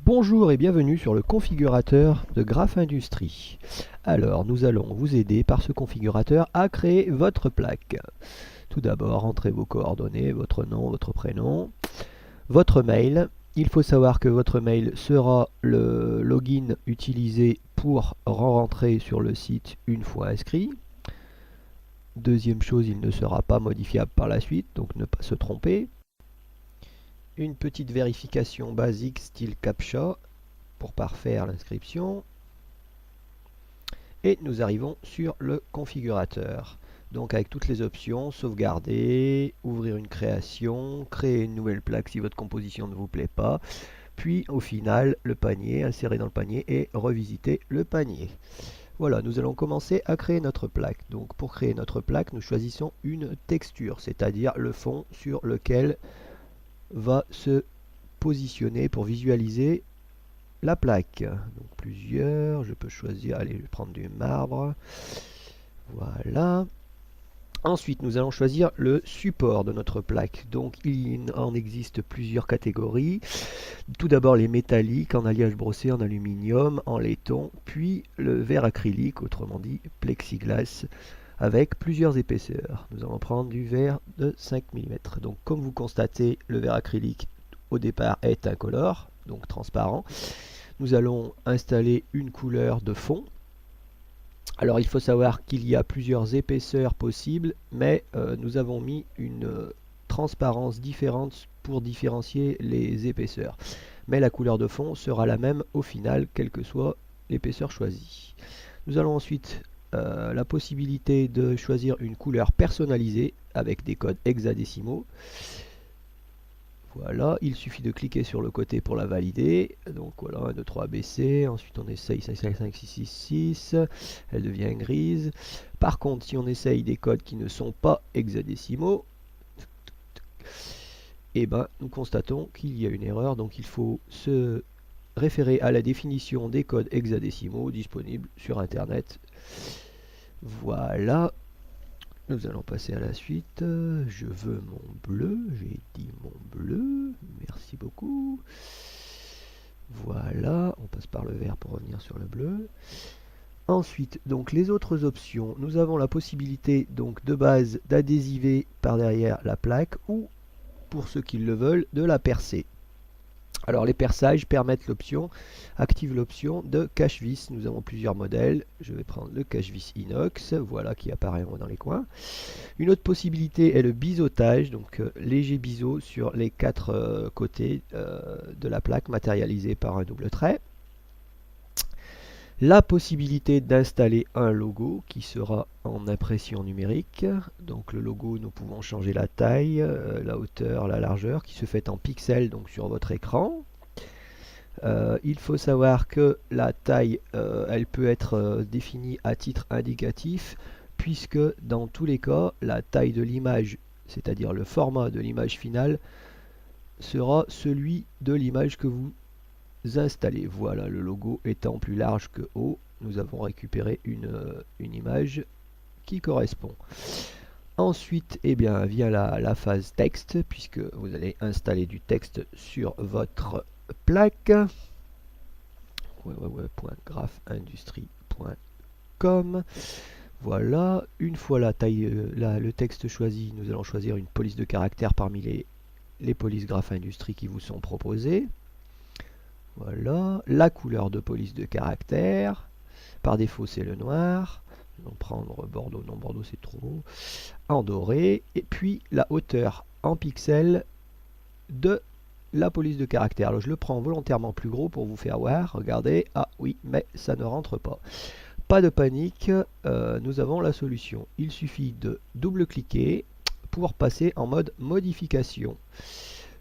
Bonjour et bienvenue sur le configurateur de Graph Industrie. Alors, nous allons vous aider par ce configurateur à créer votre plaque. Tout d'abord, entrez vos coordonnées, votre nom, votre prénom, votre mail. Il faut savoir que votre mail sera le login utilisé pour rentrer sur le site une fois inscrit. Deuxième chose, il ne sera pas modifiable par la suite, donc ne pas se tromper. Une petite vérification basique style CAPTCHA pour parfaire l'inscription. Et nous arrivons sur le configurateur. Donc avec toutes les options, sauvegarder, ouvrir une création, créer une nouvelle plaque si votre composition ne vous plaît pas. Puis au final, le panier, insérer dans le panier et revisiter le panier. Voilà, nous allons commencer à créer notre plaque. Donc pour créer notre plaque, nous choisissons une texture, c'est-à-dire le fond sur lequel va se positionner pour visualiser la plaque. Donc plusieurs, je peux choisir, allez, je vais prendre du marbre. Voilà. Ensuite, nous allons choisir le support de notre plaque. Donc il en existe plusieurs catégories. Tout d'abord les métalliques en alliage brossé, en aluminium, en laiton, puis le verre acrylique, autrement dit plexiglas, avec plusieurs épaisseurs. Nous allons prendre du verre de 5 mm. Donc comme vous constatez, le verre acrylique au départ est incolore, donc transparent. Nous allons installer une couleur de fond. Alors il faut savoir qu'il y a plusieurs épaisseurs possibles, mais nous avons mis une transparence différente pour différencier les épaisseurs. Mais la couleur de fond sera la même au final, quelle que soit l'épaisseur choisie. Nous allons ensuite la possibilité de choisir une couleur personnalisée avec des codes hexadécimaux. Voilà, il suffit de cliquer sur le côté pour la valider. Donc voilà, 1, 2, 3, ABC. Ensuite on essaye 5, 5, 5, 6, 6, 6. Elle devient grise. Par contre, si on essaye des codes qui ne sont pas hexadécimaux, eh ben, nous constatons qu'il y a une erreur. Donc il faut se référer à la définition des codes hexadécimaux disponibles sur Internet. Voilà. Nous allons passer à la suite. Je veux mon bleu. J'ai dit mon bleu. Merci beaucoup. Voilà. On passe par le vert pour revenir sur le bleu. Ensuite, donc les autres options. Nous avons la possibilité donc de base d'adhésiver par derrière la plaque ou, pour ceux qui le veulent, de la percer. Alors les perçages activent l'option de cache-vis. Nous avons plusieurs modèles. Je vais prendre le cache-vis inox, voilà, qui apparaît dans les coins. Une autre possibilité est le biseautage, donc léger biseau sur les quatre côtés de la plaque, matérialisé par un double trait. La possibilité d'installer un logo qui sera en impression numérique. Donc le logo, nous pouvons changer la taille, la hauteur, la largeur, qui se fait en pixels donc sur votre écran. Il faut savoir que la taille, elle peut être définie à titre indicatif, puisque dans tous les cas, la taille de l'image, c'est-à-dire le format de l'image finale, sera celui de l'image que vous installez. Voilà, le logo étant plus large que haut, nous avons récupéré une image qui correspond. Ensuite, eh bien, vient la phase texte, puisque vous allez installer du texte sur votre plaque. www.graphindustrie.com. Voilà, une fois la taille, le texte choisi, nous allons choisir une police de caractère parmi les polices Graph Industrie qui vous sont proposées. Voilà, la couleur de police de caractère. Par défaut, c'est le noir. Nous allons prendre Bordeaux. Non, Bordeaux, c'est trop. En doré. Et puis, la hauteur en pixels de la police de caractère. Alors, je le prends volontairement plus gros pour vous faire voir. Regardez. Ah oui, mais ça ne rentre pas. Pas de panique. Nous avons la solution. Il suffit de double-cliquer pour passer en mode modification.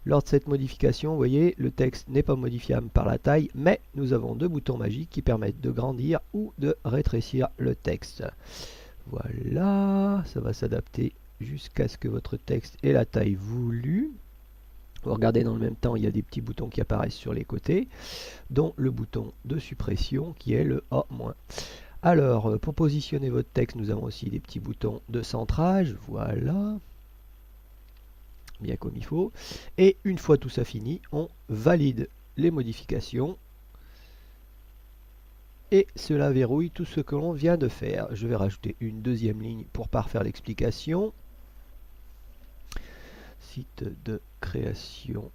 Lors de cette modification, vous voyez, le texte n'est pas modifiable par la taille, mais nous avons deux boutons magiques qui permettent de grandir ou de rétrécir le texte. Voilà, ça va s'adapter jusqu'à ce que votre texte ait la taille voulue. Vous regardez dans le même temps, il y a des petits boutons qui apparaissent sur les côtés, dont le bouton de suppression qui est le A-. Alors, pour positionner votre texte, nous avons aussi des petits boutons de centrage, voilà. Bien comme il faut. Et une fois tout ça fini, on valide les modifications. Et cela verrouille tout ce que l'on vient de faire. Je vais rajouter une deuxième ligne pour parfaire l'explication. Site de création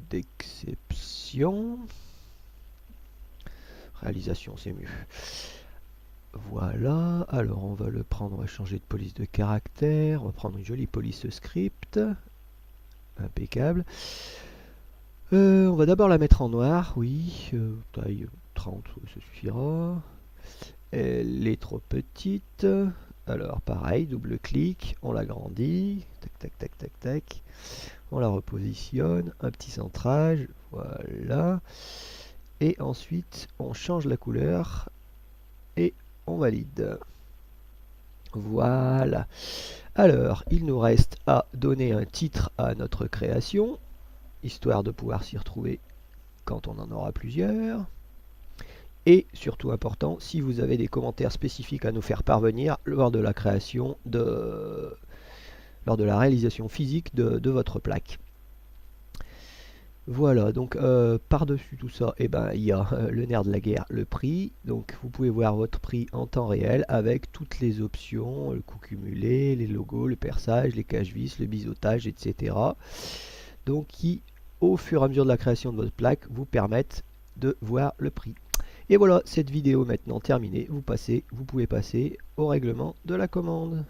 d'exception. Réalisation, c'est mieux. Voilà, alors on va le prendre, on va changer de police de caractère, on va prendre une jolie police script. Impeccable. On va d'abord la mettre en noir, oui, taille 30, ça suffira. Elle est trop petite. Alors pareil, double clic, on l'agrandit, tac tac tac tac tac, on la repositionne, un petit centrage, voilà. Et ensuite on change la couleur et on valide. Voilà. Alors il nous reste à donner un titre à notre création, histoire de pouvoir s'y retrouver quand on en aura plusieurs. Et surtout important, si vous avez des commentaires spécifiques à nous faire parvenir lors de la création lors de la réalisation physique de votre plaque. Voilà, donc par-dessus tout ça, eh ben, il y a le nerf de la guerre, le prix. Donc vous pouvez voir votre prix en temps réel avec toutes les options, le coût cumulé, les logos, le perçage, les cache-vis, le biseautage, etc. Donc qui, au fur et à mesure de la création de votre plaque, vous permettent de voir le prix. Et voilà, cette vidéo maintenant terminée, vous pouvez passer au règlement de la commande.